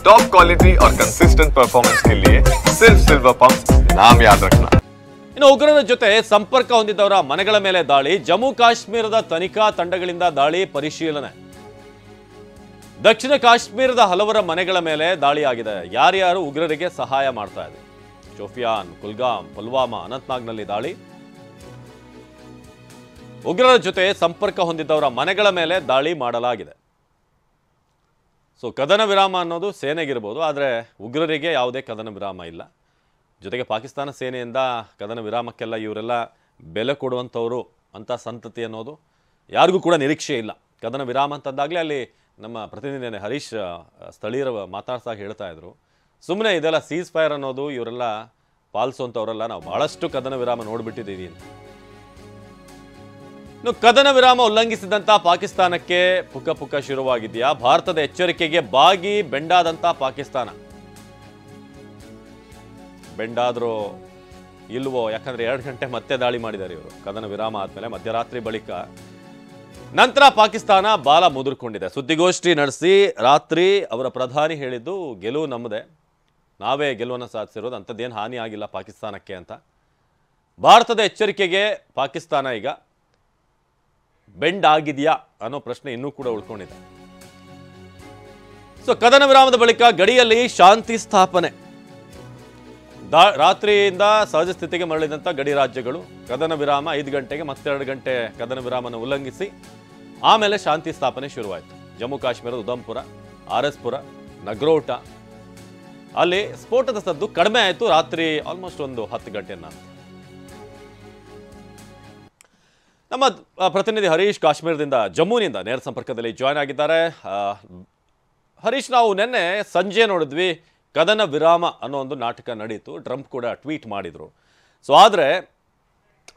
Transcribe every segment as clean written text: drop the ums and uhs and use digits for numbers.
Top quality और consistent performance के लिए सिर्फ सिल्वर पंप नाम याद रखना। ಇನ್ನು ಉಗ್ರರ ಜೊತೆ ಸಂಪರ್ಕ ಹೊಂದಿದವರ ಮನೆಗಳ ಮೇಲೆ ದಾಳಿ, ಜಮ್ಮು ಕಾಶ್ಮೀರದ ತನಿಖಾ ತಂಡಗಳಿಂದ ದಾಳಿ ಪರಿಶೀಲನೆ. ದಕ್ಷಿಣ ಕಾಶ್ಮೀರದ ಹಲವರ ಮನೆಗಳ ಮೇಲೆ ದಾಳಿಯಾಗಿದೆ. ಯಾರ್ಯಾರು ಉಗ್ರರಿಗೆ ಸಹಾಯ ಮಾಡ್ತಾ ಇದ್ದಾರೆ? ಶೋಫಿಯಾನ್, ಕುಲ್ಗಾಮ್, ಪುಲ್ವಾಮಾ, ಅನಂತನಾಗ್ನಲ್ಲಿ ದಾಳಿ. ಉಗ್ರರ ಜೊತೆ ಸಂಪರ್ಕ ಹೊಂದಿದ್ದವರ ಮನೆಗಳ ಮೇಲೆ ದಾಳಿ ಮಾಡಲಾಗಿದೆ. ಸೊ ಕದನ ವಿರಾಮ ಅನ್ನೋದು ಸೇನೆಗಿರ್ಬೋದು, ಆದರೆ ಉಗ್ರರಿಗೆ ಯಾವುದೇ ಕದನ ವಿರಾಮ ಇಲ್ಲ. ಜೊತೆಗೆ ಪಾಕಿಸ್ತಾನ ಸೇನೆಯಿಂದ ಕದನ ವಿರಾಮಕ್ಕೆಲ್ಲ ಇವರೆಲ್ಲ ಬೆಲೆ ಕೊಡುವಂಥವ್ರು ಅಂತ ಸಂತತಿ ಅನ್ನೋದು ಯಾರಿಗೂ ಕೂಡ ನಿರೀಕ್ಷೆ ಇಲ್ಲ. ಕದನ ವಿರಾಮ ಅಂತಂದಾಗಲೇ ಅಲ್ಲಿ ನಮ್ಮ ಪ್ರತಿನಿಧಿ ಹರೀಶ್ ಸ್ಥಳೀಯರ ಮಾತಾಡ್ಸಾಗ ಹೇಳ್ತಾ ಇದ್ರು, ಸುಮ್ಮನೆ ಇದೆಲ್ಲ ಸೀಸ್ ಫೈರ್ ಅನ್ನೋದು ಇವರೆಲ್ಲ ಪಾಲಿಸುವಂಥವರೆಲ್ಲ ನಾವು ಭಾಳಷ್ಟು ಕದನ ವಿರಾಮ ನೋಡಿಬಿಟ್ಟಿದ್ದೀವಿ ಅಂತ. ಇನ್ನು ಕದನ ವಿರಾಮ ಉಲ್ಲಂಘಿಸಿದಂಥ ಪಾಕಿಸ್ತಾನಕ್ಕೆ ಪುಕ್ಕ ಪುಕ್ಕ ಶುರುವಾಗಿದೆಯಾ? ಭಾರತದ ಎಚ್ಚರಿಕೆಗೆ ಬಾಗಿ ಬೆಂಡಾದಂಥ ಪಾಕಿಸ್ತಾನ ಬೆಂಡಾದ್ರೂ ಇಲ್ವೋ? ಯಾಕಂದ್ರೆ 2 ಗಂಟೆ ಮತ್ತೆ ದಾಳಿ ಮಾಡಿದ್ದಾರೆ ಇವರು ಕದನ ವಿರಾಮ ಆದ್ಮೇಲೆ ಮಧ್ಯರಾತ್ರಿ ಬಳಿಕ. ನಂತರ ಪಾಕಿಸ್ತಾನ ಬಾಲ ಮುದುರ್ಕೊಂಡಿದೆ. ಸುದ್ದಿಗೋಷ್ಠಿ ನಡೆಸಿ ರಾತ್ರಿ ಅವರ ಪ್ರಧಾನಿ ಹೇಳಿದ್ದು, ಗೆಲುವು ನಮ್ಮದೇ, ನಾವೇ ಗೆಲುವನ್ನು ಸಾಧಿಸಿರೋದು, ಅಂಥದ್ದೇನು ಹಾನಿ ಆಗಿಲ್ಲ ಪಾಕಿಸ್ತಾನಕ್ಕೆ ಅಂತ. ಭಾರತದ ಎಚ್ಚರಿಕೆಗೆ ಪಾಕಿಸ್ತಾನ ಈಗ ಬೆಂಡ್ ಆಗಿದೆಯಾ ಅನ್ನೋ ಪ್ರಶ್ನೆ ಇನ್ನೂ ಕೂಡ ಉಳ್ಕೊಂಡಿದೆ. ಸೊ ಕದನ ವಿರಾಮದ ಬಳಿಕ ಗಡಿಯಲ್ಲಿ ಶಾಂತಿ ಸ್ಥಾಪನೆ. ರಾತ್ರಿಯಿಂದ ಸಹಜ ಸ್ಥಿತಿಗೆ ಮರಳಿದಂಥ ಗಡಿ ರಾಜ್ಯಗಳು ಕದನ ವಿರಾಮ 5 ಗಂಟೆಗೆ ಮತ್ತೆ 2 ಗಂಟೆ ಕದನ ವಿರಾಮನ ಉಲ್ಲಂಘಿಸಿ ಆಮೇಲೆ ಶಾಂತಿ ಸ್ಥಾಪನೆ ಶುರುವಾಯಿತು. ಜಮ್ಮು ಕಾಶ್ಮೀರದ ಉಧಂಪುರ, RS-ಪುರ, ನಗ್ರೋಟ ಅಲ್ಲಿ ಸ್ಫೋಟದ ಸದ್ದು ಕಡಿಮೆ ಆಯಿತು ರಾತ್ರಿ ಆಲ್ಮೋಸ್ಟ್ ಒಂದು 10 ಗಂಟೆ ನಂತರ. ನಮ್ಮ ಪ್ರತಿನಿಧಿ ಹರೀಶ್ ಕಾಶ್ಮೀರದಿಂದ ಜಮ್ಮುನಿಂದ ನೇರ ಸಂಪರ್ಕದಲ್ಲಿ ಜಾಯ್ನ್ ಆಗಿದ್ದಾರೆ. ಹರೀಶ್, ನಾವು ನಿನ್ನೆ ಸಂಜೆ ನೋಡಿದ್ವಿ ಕದನ ವಿರಾಮ ಅನ್ನೋ ಒಂದು ನಾಟಕ ನಡೀತು. ಟ್ರಂಪ್ ಕೂಡ ಟ್ವೀಟ್ ಮಾಡಿದ್ರು. ಸೊ ಆದರೆ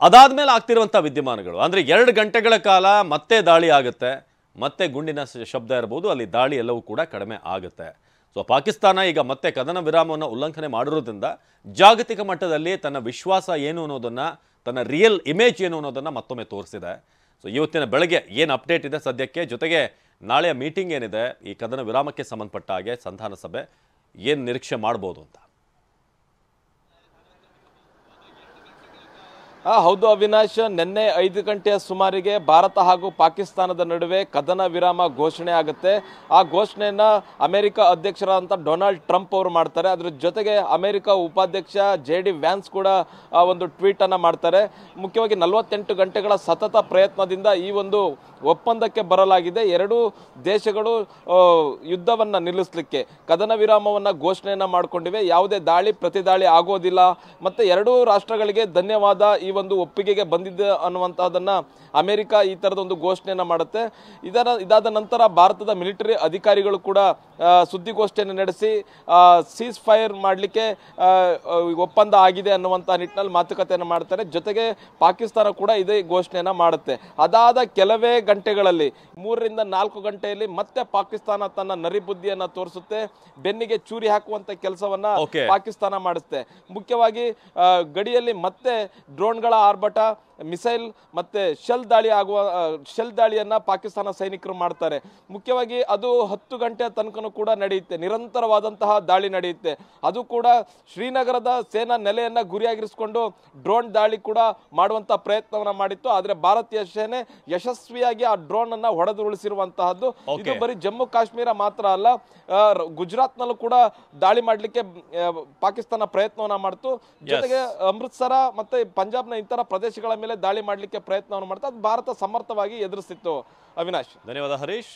ಅದಾದ್ಮೇಲೆ ಆಗ್ತಿರುವಂಥ ವಿದ್ಯಮಾನಗಳು ಅಂದರೆ 2 ಗಂಟೆಗಳ ಕಾಲ ಮತ್ತೆ ದಾಳಿ ಆಗುತ್ತೆ, ಮತ್ತೆ ಗುಂಡಿನ ಶಬ್ದ ಇರ್ಬೋದು, ಅಲ್ಲಿ ದಾಳಿ ಎಲ್ಲವೂ ಕೂಡ ಕಡಿಮೆ ಆಗುತ್ತೆ. ಸೊ ಪಾಕಿಸ್ತಾನ ಈಗ ಮತ್ತೆ ಕದನ ವಿರಾಮವನ್ನು ಉಲ್ಲಂಘನೆ ಮಾಡಿರೋದ್ರಿಂದ ಜಾಗತಿಕ ಮಟ್ಟದಲ್ಲಿ ತನ್ನ ವಿಶ್ವಾಸ ಏನು ಅನ್ನೋದನ್ನು, ತನ್ನ ರಿಯಲ್ ಇಮೇಜ್ ಏನು ಅನ್ನೋದನ್ನು ಮತ್ತೊಮ್ಮೆ ತೋರಿಸಿದೆ. ಸೊ ಇವತ್ತಿನ ಬೆಳಗ್ಗೆ ಏನು ಅಪ್ಡೇಟ್ ಇದೆ ಸದ್ಯಕ್ಕೆ, ಜೊತೆಗೆ ನಾಳೆಯ ಮೀಟಿಂಗ್ ಏನಿದೆ ಈ ಕದನ ವಿರಾಮಕ್ಕೆ ಸಂಬಂಧಪಟ್ಟ ಹಾಗೆ ಸಂಧಾನ ಸಭೆ, ಏನು ನಿರೀಕ್ಷೆ ಮಾಡ್ಬೋದು ಅಂತ? ಹೌದು ಅವಿನಾಶ್, ನಿನ್ನೆ 5 ಗಂಟೆಯ ಸುಮಾರಿಗೆ ಭಾರತ ಹಾಗೂ ಪಾಕಿಸ್ತಾನದ ನಡುವೆ ಕದನ ವಿರಾಮ ಘೋಷಣೆ ಆಗುತ್ತೆ. ಆ ಘೋಷಣೆಯನ್ನ ಅಮೆರಿಕ ಅಧ್ಯಕ್ಷರಾದಂಥ ಡೊನಾಲ್ಡ್ ಟ್ರಂಪ್ ಅವರು ಮಾಡ್ತಾರೆ. ಅದ್ರ ಜೊತೆಗೆ ಅಮೆರಿಕ ಉಪಾಧ್ಯಕ್ಷ JD ವ್ಯಾನ್ಸ್ ಕೂಡ ಒಂದು ಟ್ವೀಟ್ ಅನ್ನ ಮಾಡ್ತಾರೆ. ಮುಖ್ಯವಾಗಿ 48 ಗಂಟೆಗಳ ಸತತ ಪ್ರಯತ್ನದಿಂದ ಈ ಒಂದು ಒಪ್ಪಂದಕ್ಕೆ ಬರಲಾಗಿದೆ. ಎರಡೂ ದೇಶಗಳು ಯುದ್ಧವನ್ನ ನಿಲ್ಲಿಸಲಿಕ್ಕೆ ಕದನ ವಿರಾಮವನ್ನ ಘೋಷಣೆಯನ್ನ ಮಾಡಿಕೊಂಡಿವೆ. ಯಾವುದೇ ದಾಳಿ ಪ್ರತಿದಾಳಿ ಆಗೋದಿಲ್ಲ, ಮತ್ತೆ ಎರಡೂ ರಾಷ್ಟ್ರಗಳಿಗೆ ಧನ್ಯವಾದ ಈ ಒಂದು ಒಪ್ಪಿಗೆಗೆ ಬಂದಿದೆ ಅನ್ನುವಂತಹದನ್ನ ಅಮೆರಿಕ ಈ ತರದ ಒಂದು ಘೋಷಣೆಯನ್ನ ಮಾಡುತ್ತೆ. ಇದಾದ ನಂತರ ಭಾರತದ ಮಿಲಿಟರಿ ಅಧಿಕಾರಿಗಳು ಕೂಡ ಸುದ್ದಿಗೋಷ್ಠಿಯನ್ನು ನಡೆಸಿ ಸೀಸ್ ಫೈರ್ ಮಾಡಲಿಕ್ಕೆ ಒಪ್ಪಂದ ಆಗಿದೆ ಅನ್ನುವಂತಹ ನಿಟ್ಟಿನಲ್ಲಿ ಮಾತುಕತೆಯನ್ನು ಮಾಡ್ತಾರೆ. ಜೊತೆಗೆ ಪಾಕಿಸ್ತಾನ ಕೂಡ ಇದೇ ಘೋಷಣೆಯನ್ನ ಮಾಡುತ್ತೆ. ಅದಾದ ಕೆಲವೇ ಗಂಟೆಗಳಲ್ಲಿ 3 ರಿಂದ 4 ಗಂಟೆಯಲ್ಲಿ ಮತ್ತೆ ಪಾಕಿಸ್ತಾನ ತನ್ನ ನರಿಬುದ್ಧಿಯನ್ನ ತೋರಿಸುತ್ತೆ. ಬೆನ್ನಿಗೆ ಚೂರಿ ಹಾಕುವಂತ ಕೆಲಸವನ್ನ ಪಾಕಿಸ್ತಾನ ಮಾಡುತ್ತೆ. ಮುಖ್ಯವಾಗಿ ಗಡಿಯಲ್ಲಿ ಮತ್ತೆ ಡ್ರೋನ್ಗಳ ಆರ್ಭಟ, ಮಿಸೈಲ್ ಮತ್ತೆ ಶೆಲ್ ದಾಳಿಯನ್ನ ಪಾಕಿಸ್ತಾನ ಸೈನಿಕರು ಮಾಡ್ತಾರೆ. ಮುಖ್ಯವಾಗಿ ಅದು 10 ಗಂಟೆಯ ತನಕನೂ ಕೂಡ ನಡೆಯುತ್ತೆ, ನಿರಂತರವಾದಂತಹ ದಾಳಿ ನಡೆಯುತ್ತೆ. ಅದು ಕೂಡ ಶ್ರೀನಗರದ ಸೇನಾ ನೆಲೆಯನ್ನ ಗುರಿಯಾಗಿರಿಸಿಕೊಂಡು ಡ್ರೋನ್ ದಾಳಿ ಕೂಡ ಮಾಡುವಂತಹ ಪ್ರಯತ್ನವನ್ನ ಮಾಡಿತ್ತು. ಆದ್ರೆ ಭಾರತೀಯ ಸೇನೆ ಯಶಸ್ವಿಯಾಗಿ ಆ ಡ್ರೋನ್ ಅನ್ನ ಹೊಡೆದುರುಳಿಸಿರುವಂತಹದ್ದು. ಇದು ಬರೀ ಜಮ್ಮು ಕಾಶ್ಮೀರ ಮಾತ್ರ ಅಲ್ಲ, ಗುಜರಾತ್ ನಲ್ಲೂ ಕೂಡ ದಾಳಿ ಮಾಡ್ಲಿಕ್ಕೆ ಪಾಕಿಸ್ತಾನ ಪ್ರಯತ್ನವನ್ನ ಮಾಡ್ತು. ಜೊತೆಗೆ ಅಮೃತ್ಸರ ಮತ್ತೆ ಪಂಜಾಬ್ನ ಇತರ ಪ್ರದೇಶಗಳ ಮೇಲೆ ದಾಳಿ ಮಾಡಲಿಕ್ಕೆ ಪ್ರಯತ್ನವನ್ನು ಮಾಡ್ತಾ ಭಾರತ ಸಮರ್ಥವಾಗಿ ಎದುರಿಸಿತ್ತು. ಅವಿನಾಶ್, ಧನ್ಯವಾದ ಹರೀಶ್.